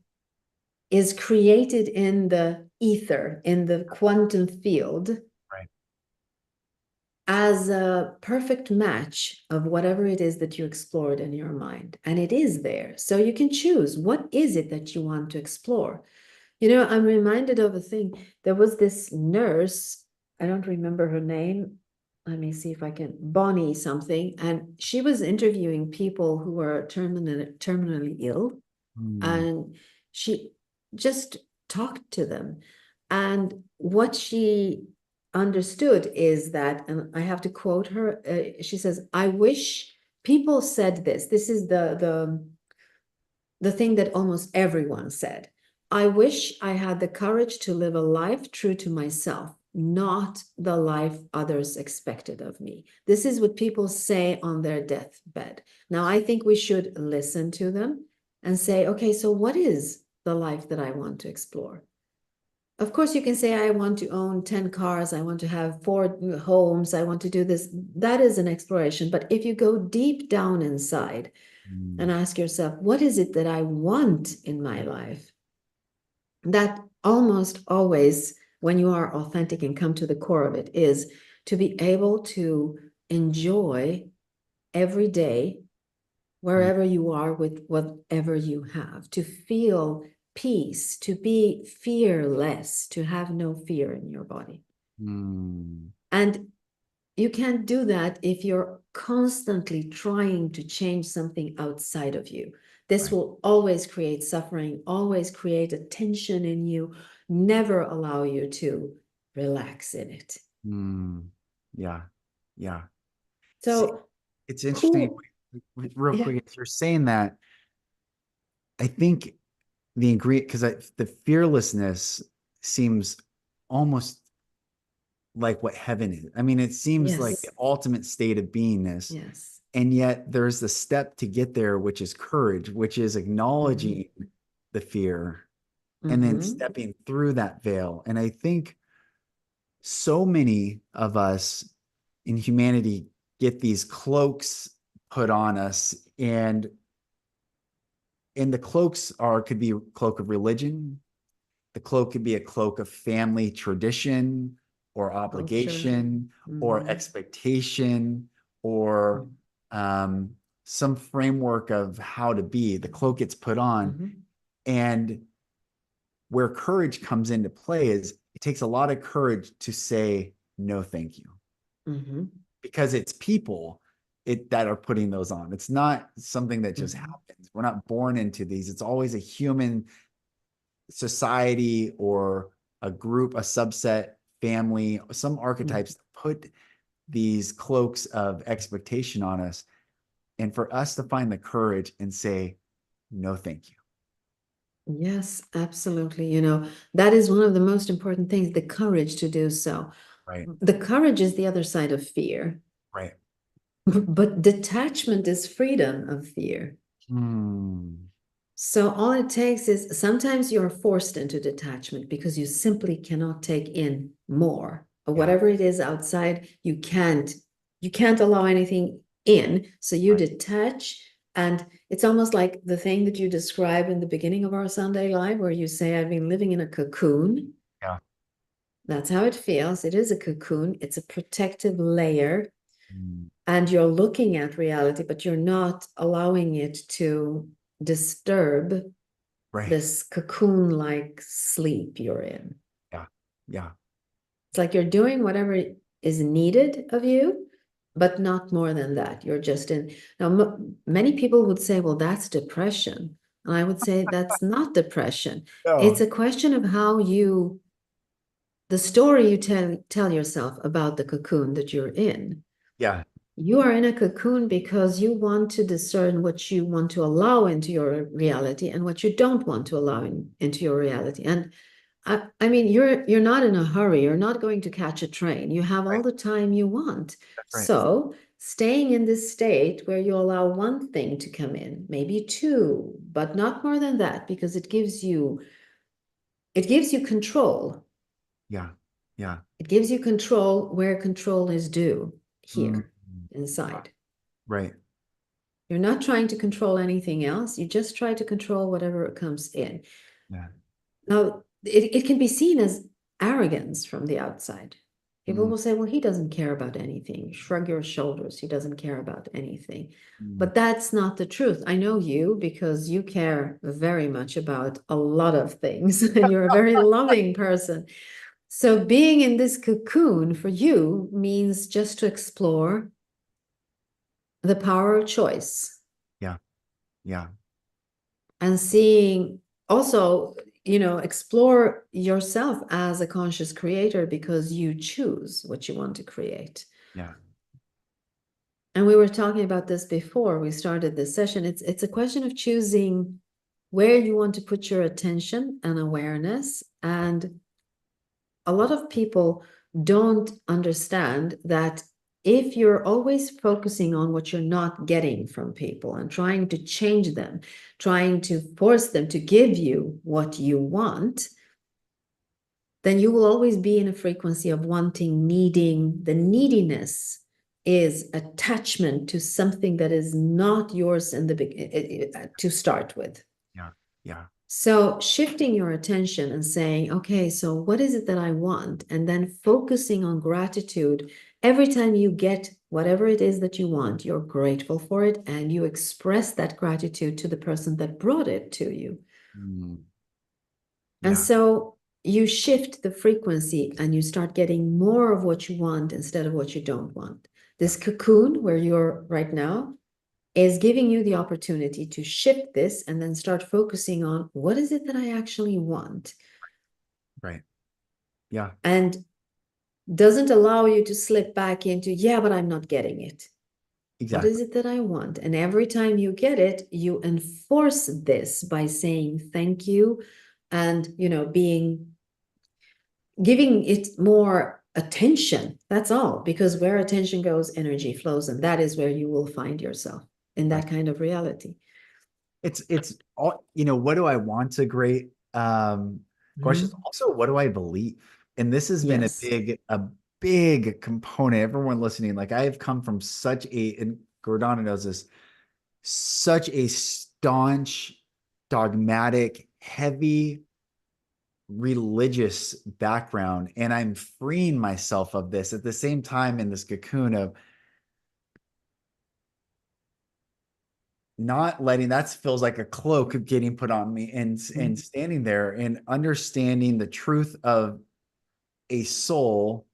is created in the ether, in the quantum field, Right. as a perfect match of whatever it is that you explored in your mind. And it is there. So you can choose, what is it that you want to explore? I'm reminded of a thing. There was this nurse I don't remember her name. Let me see if I can, Bonnie something. And she was interviewing people who were terminally ill. Mm, And she just talked to them. And what she understood is that, and I have to quote her, she says, I wish people said this. This is the thing that almost everyone said. I wish I had the courage to live a life true to myself, not the life others expected of me. This is what people say on their deathbed. Now, I think we should listen to them and say, okay, so what is the life that I want to explore? Of course, you can say, I want to own 10 cars, I want to have 4 homes, I want to do this. That is an exploration. But if you go deep down inside, and mm, ask yourself, what is it that I want in my life? That almost always, when you are authentic and come to the core of it, is to be able to enjoy every day, mm, wherever you are, with whatever you have, to feel peace, to be fearless, to have no fear in your body. mm. And you can't do that if you're constantly trying to change something outside of you. This Right. will always create suffering, always create a tension in you, never allow you to relax in it. Mm. Yeah. Yeah. See, So, it's interesting. who, Real yeah, quick, if you're saying that, I think the ingredient, because the fearlessness seems almost like what heaven is. I mean, it seems like the yes, ultimate state of beingness. yes. And yet there's the step to get there, which is courage, which is Mm-hmm. acknowledging the fear and then Mm-hmm. stepping through that veil. And I think so many of us in humanity get these cloaks put on us, and the cloaks are could be a cloak of religion, the cloak could be a cloak of family tradition or Culture. obligation or Mm-hmm. expectation or um, some framework of how to be. The cloak gets put on. Mm-hmm. And where courage comes into play is it takes a lot of courage to say, no, thank you, Mm-hmm. because it's people that are putting those on. It's not something that just Mm-hmm. happens. We're not born into these. It's always a human society or a group, a subset, family, some archetypes put these cloaks of expectation on us. And for us to find the courage and say, no, thank you. Yes, absolutely. That is one of the most important things, the courage to do so. Right. The courage is the other side of fear, Right. but detachment is freedom of fear. Hmm. So all it takes is sometimes you're forced into detachment because you simply cannot take in more. Yeah. Whatever it is outside, you can't allow anything in. So you Right. detach, and it's almost like the thing that you describe in the beginning of our Sunday Live, where you say, I've been living in a cocoon. Yeah. That's how it feels. It is a cocoon. It's a protective layer, Hmm. and you're looking at reality, but you're not allowing it to disturb Right. this cocoon-like sleep you're in. Yeah. Yeah. It's like you're doing whatever is needed of you, but not more than that. You're just in. Now, many people would say, well, that's depression. And I would say that's not depression. It's Oh, a question of the story you tell yourself about the cocoon that you're in. yeah. You are in a cocoon because you want to discern what you want to allow into your reality and what you don't want to allow into your reality. And I mean, you're not in a hurry. You're not going to catch a train. You have all Right. the time you want. That's right. So staying in this state where you allow one thing to come in, maybe two, but not more than that, because it gives you control. Yeah. Yeah. It gives you control where control is due Mm. here inside. Right. You're not trying to control anything else. You just try to control whatever comes in. Yeah. Now, it can be seen as arrogance from the outside. People Mm. will say, well, he doesn't care about anything. Shrug your shoulders. He doesn't care about anything. Mm. But that's not the truth. I know you because you care very much about a lot of things and you're a very loving person. So being in this cocoon for you means just to explore the power of choice Yeah. Yeah. and seeing also, explore yourself as a conscious creator because you choose what you want to create. Yeah. And we were talking about this before we started this session. It's a question of choosing where you want to put your attention and awareness. And a lot of people don't understand that if you're always focusing on what you're not getting from people and trying to change them, trying to force them to give you what you want, then you will always be in a frequency of wanting, needing. The neediness is attachment to something that is not yours in the to start with. Yeah. Yeah. So shifting your attention and saying, okay, so what is it that I want? And then focusing on gratitude. Every time you get whatever it is that you want, you're grateful for it and you express that gratitude to the person that brought it to you. Mm, And yeah. so you shift the frequency and you start getting more of what you want instead of what you don't want. Yeah. This cocoon where you're right now is giving you the opportunity to shift this and then start focusing on what is it that I actually want, Right. Yeah. and doesn't allow you to slip back into, yeah, but I'm not getting it. What is Exactly. it that I want? And every time you get it, you enforce this by saying thank you and, being giving it more attention. That's all, because where attention goes, energy flows, and that is where you will find yourself in Right. that kind of reality. It's all, what do I want? A great question. Mhm. Also, what do I believe? And this has been Yes. a big component. Everyone listening, like I have come from such a, and Gordana knows this, such a staunch, dogmatic, heavy religious background. And I'm freeing myself of this at the same time in this cocoon of not letting that feels like a cloak of getting put on me and Mhm. standing there and understanding the truth of a soul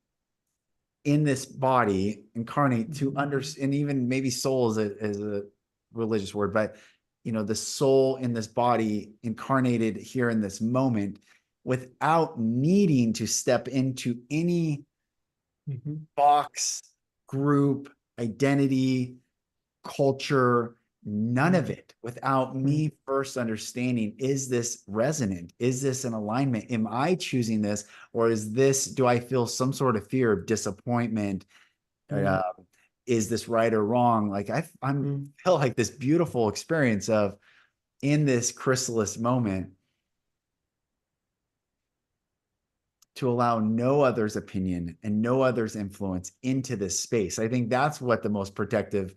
in this body incarnate to understand, and even maybe soul is a religious word, but the soul in this body incarnated here in this moment without needing to step into any Mhm. box, group, identity, culture, none of Mhm. it without me first understanding, is this resonant? Is this an alignment? Am I choosing this? Or do I feel some sort of fear of disappointment? Uh, Mhm. is this right or wrong? Like I'm Mhm. feel like this beautiful experience of in this chrysalis moment to allow no other's opinion and no other's influence into this space. I think that's what the most protective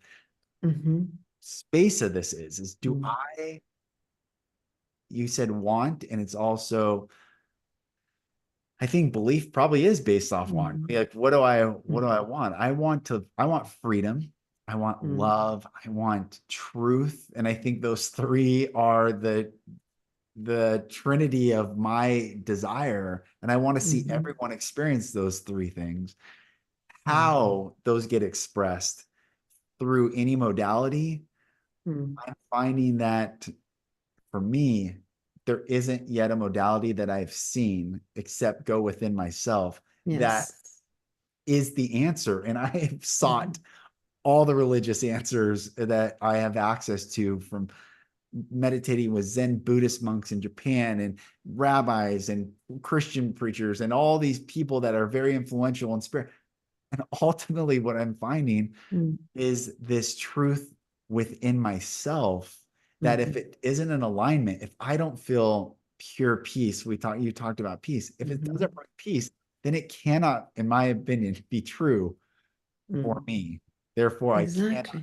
Mhm. space of this is do Mhm. I, you said want, and it's also, I think belief probably is based off want. Mhm. Like, what do I Mhm. want? I want freedom. I want Mhm. love. I want truth. And I think those three are the trinity of my desire. And I want to see Mhm. everyone experience those three things. Mhm. How those get expressed through any modality, Mhm. I'm finding that for me, there isn't yet a modality that I've seen except go within myself that Yes. is the answer. And I have sought Mhm. all the religious answers that I have access to, from meditating with Zen Buddhist monks in Japan and rabbis and Christian preachers and all these people that are very influential in spirit. And ultimately, what I'm finding Mhm. is this truth within myself that if Mhm. it isn't in alignment, if I don't feel pure peace, you talked about peace. If it Mhm. doesn't bring peace, then it cannot, in my opinion, be true for Mhm. me. Therefore, Exactly.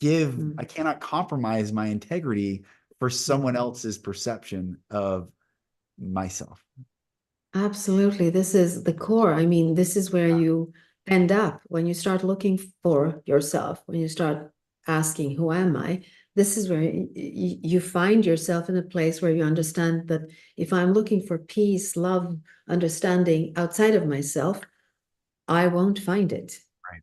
I Mhm. cannot compromise my integrity for Mhm. someone else's perception of myself. Absolutely. This is the core. I mean, this is where you end up when you start looking for yourself, when you start asking, who am I? this is where you find yourself in a place where you understand that if I'm looking for peace, love, understanding outside of myself, I won't find it. Right.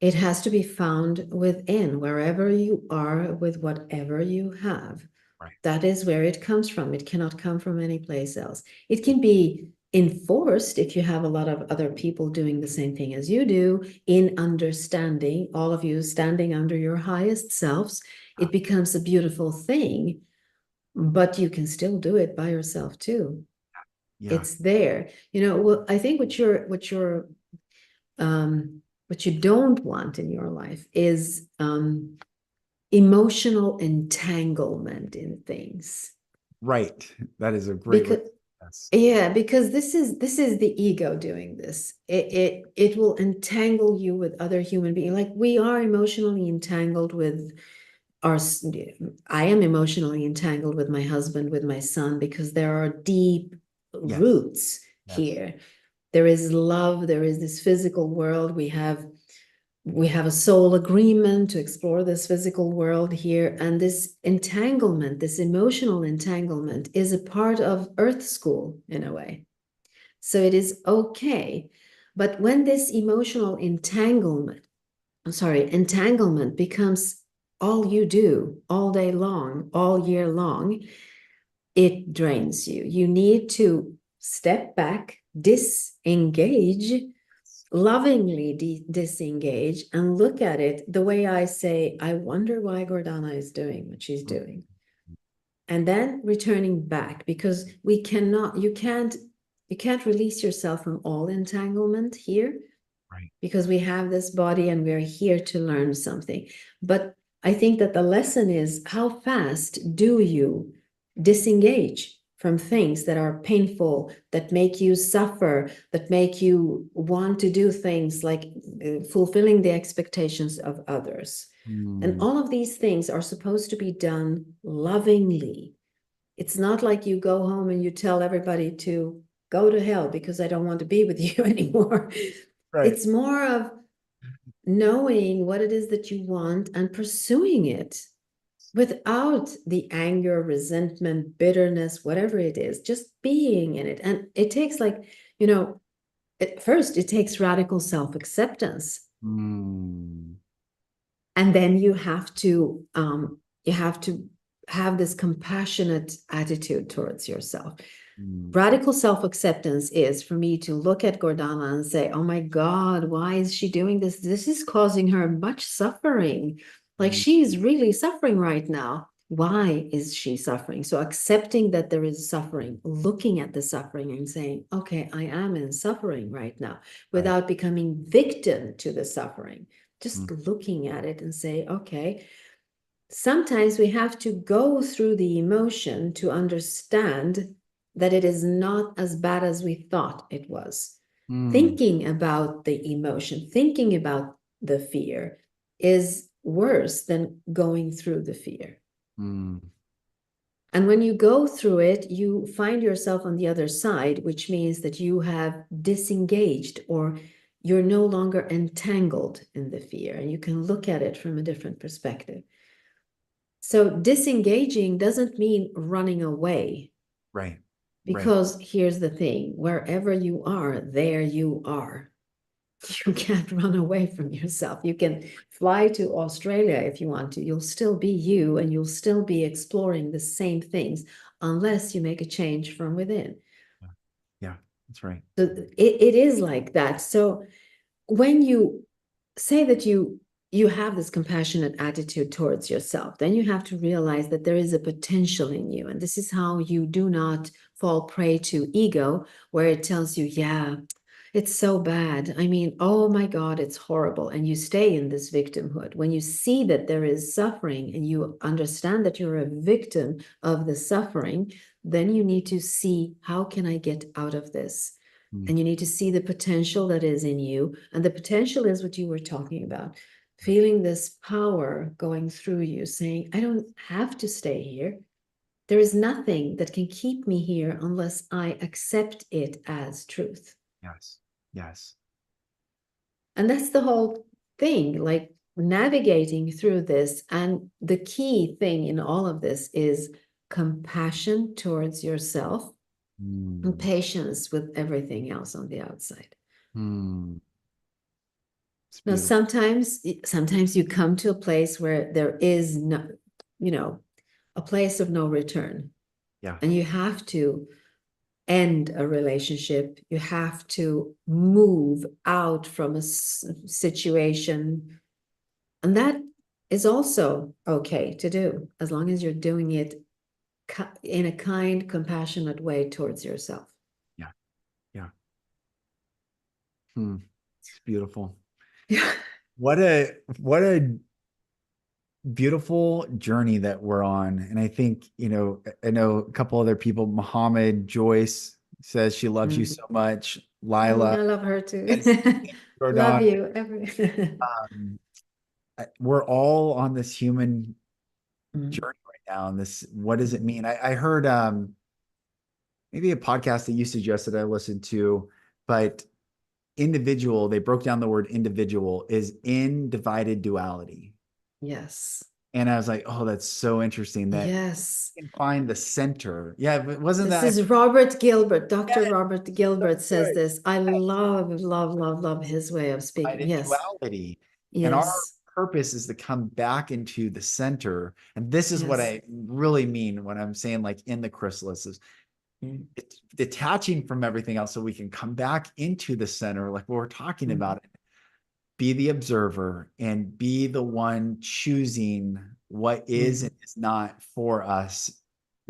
It has to be found within, wherever you are, with whatever you have. Right. That is where it comes from. It cannot come from any place else. It can be enforced if you have a lot of other people doing the same thing as you do, in understanding, all of you standing under your highest selves. It becomes a beautiful thing, but you can still do it by yourself too. Yeah. It's there. Well, I think what you don't want in your life is emotional entanglement in things. Right. That is a great way. Because Yes. yeah, because this is the ego doing this. It will entangle you with other human beings. Like we are emotionally entangled with our. I am emotionally entangled with my husband, with my son, because there are deep Yes. roots Yes. here. There is love. There is this physical world. We have a soul agreement to explore this physical world here. And this entanglement, this emotional entanglement, is a part of Earth School in a way. So it is okay. But when this emotional entanglement becomes all you do all day long, all year long, it drains you. You need to step back, disengage, lovingly disengage, and look at it the way I say, I wonder why Gordana is doing what she's Mm. doing. And then returning back, because you can't release yourself from all entanglement here, Right. because we have this body and we're here to learn something. But I think that the lesson is, how fast do you disengage from things that are painful, that make you suffer, that make you want to do things like fulfilling the expectations of others. And Mm. all of these things are supposed to be done lovingly. It's not like you go home and you tell everybody to go to hell because I don't want to be with you anymore. Right. It's more of knowing what it is that you want and pursuing it without the anger, resentment, bitterness, whatever it is, just being in it. And it takes at first it takes radical self-acceptance. Mm. And then you have to have this compassionate attitude towards yourself. Mm. Radical self-acceptance is for me to look at Gordana and say, oh my God, why is she doing this? This is causing her much suffering. Like Mm. she's really suffering right now. Why is she suffering? So accepting that there is suffering, looking at the suffering and saying, okay, I am in suffering right now, Right. without becoming victim to the suffering. Mm. Just looking at it and say, okay, sometimes we have to go through the emotion to understand that it is not as bad as we thought it was. Mm. Thinking about the emotion, thinking about the fear is worse than going through the fear. Mm. And when you go through it, you find yourself on the other side, which means that you have disengaged, or you're no longer entangled in the fear, and you can look at it from a different perspective. So disengaging doesn't mean running away, Right. Right. because here's the thing, wherever you are, there you are. You can't run away from yourself. You can fly to Australia if you want to. You'll still be you, and you'll still be exploring the same things unless you make a change from within. Yeah. Yeah. That's right. So it is like that. So when you say that you have this compassionate attitude towards yourself, then you have to realize that there is a potential in you. And this is how you do not fall prey to ego, where it tells you, yeah, it's so bad. I mean, oh my God, it's horrible. And you stay in this victimhood. When you see that there is suffering and you understand that you're a victim of the suffering, then you need to see, how can I get out of this? Mm. And you need to see the potential that is in you. And the potential is what you were talking about, feeling this power going through you, saying, I don't have to stay here. There is nothing that can keep me here unless I accept it as truth. Yes. Yes. And that's the whole thing. Like, navigating through this. And the key thing in all of this is compassion towards yourself and Mm. patience with everything else on the outside. Mm. It's Now, beautiful. sometimes you come to a place where there is no, a place of no return, Yeah. and you have to end a relationship. You have to move out from a situation, and that is also okay to do as long as you're doing it in a kind, compassionate way towards yourself. Yeah. Yeah. Hmm. It's beautiful. Yeah. What a beautiful journey that we're on. And I think, I know a couple other people, Muhammad, Joyce says she loves you Mhm. so much. Oh, Lila I love her too. says, Love Gordana, you. um, we're all on this human Mm. journey right now. And this, what does it mean? I heard maybe a podcast that you suggested I listened to, but individual, they broke down the word individual is in divided duality. Yes. And I was like, oh, that's so interesting that Yes. you can find the center. Yeah, but wasn't This that is Robert Gilbert. yeah, Dr. Robert so Gilbert says good. this. I love, love, love, love his way of speaking. Divided Yes. duality. And our Yes. purpose is to come back into the center. And this is what Yes. I really mean when I'm saying like in the chrysalis is Mm. it's detaching from everything else so we can come back into the center, like what we're talking Mm. about. Be the observer and be the one choosing what is Mm. and is not for us,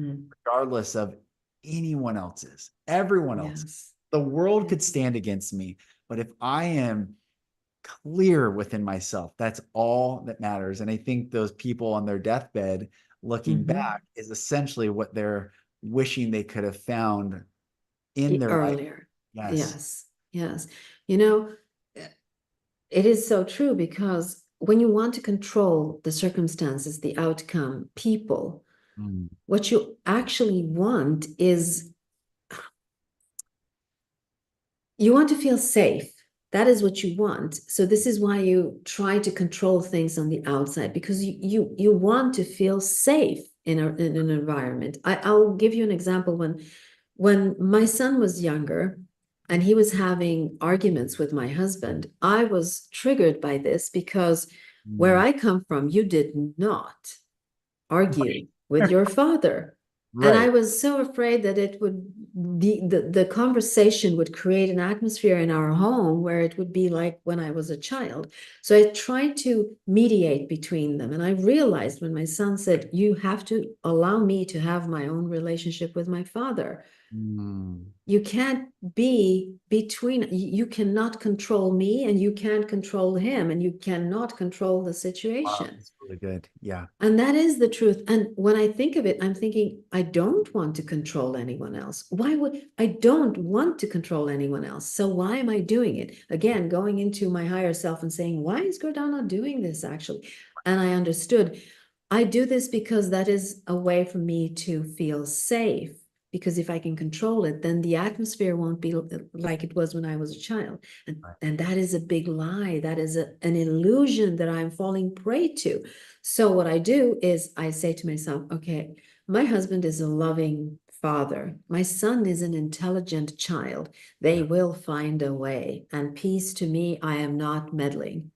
Mm. regardless of anyone else's, everyone else. Yes. The world could Yes. stand against me, but if I am clear within myself, that's all that matters. And I think those people on their deathbed looking Mhm. back is essentially what they're wishing they could have found in their life. Earlier. Yes. Yes. Yes. You know, it is so true because when you want to control the circumstances, the outcome, people, Mm. what you actually want is you want to feel safe. That is what you want. So this is why you try to control things on the outside because you want to feel safe in an environment. I'll give you an example when my son was younger and he was having arguments with my husband, I was triggered by this because where Mm. I come from, you did not argue with your father. And I Right. was so afraid that it would be the conversation would create an atmosphere in our home where it would be like when I was a child. So I tried to mediate between them. And I realized when my son said, you have to allow me to have my own relationship with my father. Mm. You can't be between, you cannot control me and you can't control him and you cannot control the Wow, situation. that's really good. Yeah. And that is the truth. And when I think of it, I'm thinking, I don't want to control anyone else. Why would I don't want to control anyone else? So why am I doing it? Again, going into my higher self and saying, why is Gordana doing this actually? And I understood I do this because that is a way for me to feel safe. Because if I can control it, then the atmosphere won't be like it was when I was a child. Right. And that is a big lie. That is an illusion that I'm falling prey to. So what I do is I say to myself, okay, my husband is a loving father. My son is an intelligent child. They Yeah. will find a way. And peace to me, I am not meddling.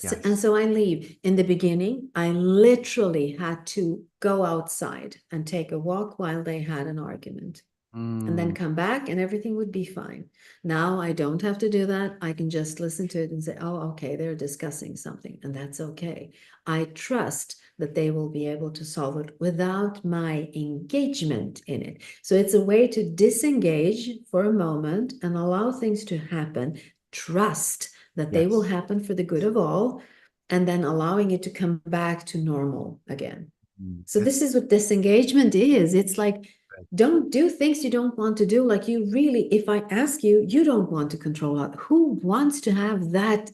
And Yes. so I leave. In the beginning, I literally had to go outside and take a walk while they had an argument and then Mm. come back and everything would be fine. Now I don't have to do that. I can just listen to it and say, oh, okay, they're discussing something, and that's okay. I trust that they will be able to solve it without my engagement in it. So it's a way to disengage for a moment and allow things to happen, trust that they will Yes. happen for the good of all, and then allowing it to come back to normal again. Mm. So That's this is what disengagement is. It's like, good. don't do things you don't want to do. Like you really, if I ask you, you don't want to control that. Who wants to have that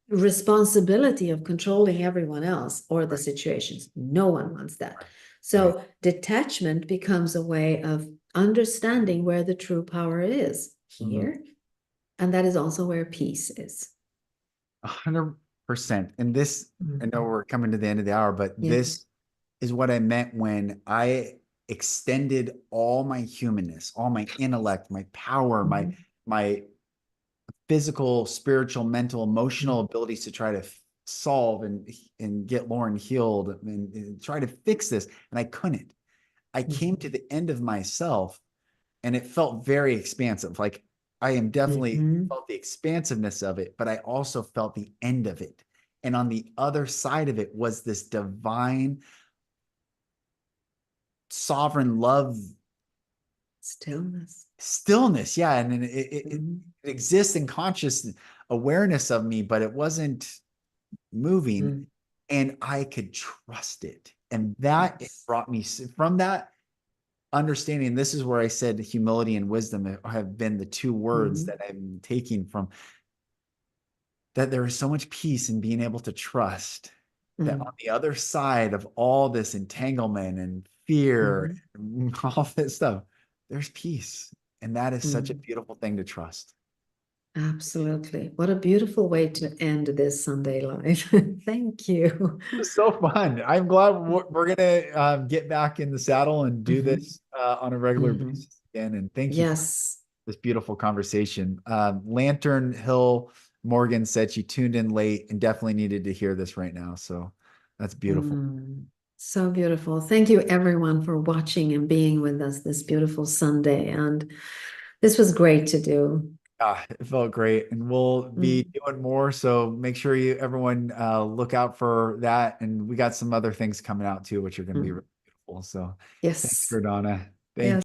responsibility of controlling everyone else or the Right. situations? No one wants that. Right. Right. So detachment becomes a way of understanding where the true power is Mhm. here. And that is also where peace is. 100%. And this, I know Mhm. we're coming to the end of the hour, but Yes. this is what I meant when I extended all my humanness, all my intellect, my power, Mhm. my physical, spiritual, mental, emotional Mhm. abilities to try to solve and get Lauren healed and try to fix this. And I couldn't. I came to the end of myself and it felt very expansive. Like I am definitely Mhm. felt the expansiveness of it, but I also felt the end of it. And on the other side of it was this divine, sovereign love Stillness. stillness. Yeah. And it Mhm. exists in conscious awareness of me, but it wasn't moving Mhm. and I could trust it. And that it Yes. brought me from that understanding. This is where I said humility and wisdom have been the two words Mhm. that I'm taking from that. There is so much peace in being able to trust that on Mhm. the other side of all this entanglement and fear Mhm. and all this stuff, there's peace. And that is such a Mhm. beautiful thing to trust. Absolutely. What a beautiful way to end this Sunday live. Thank you. It's so fun. I'm glad we're gonna get back in the saddle and do Mhm. this on a regular Mhm. basis again. And thank you for Yes. this beautiful conversation. Lantern Hill Morgan said she tuned in late and definitely needed to hear this right now. So that's beautiful. So beautiful. Thank you, everyone, for watching and being with us this beautiful Sunday. And this was great to do. It felt great, and we'll be Mm. doing more. So make sure you everyone look out for that. And we got some other things coming out too, which are going to be Mm. really beautiful. So thanks, Yes. Gordana. Thank Yes. you.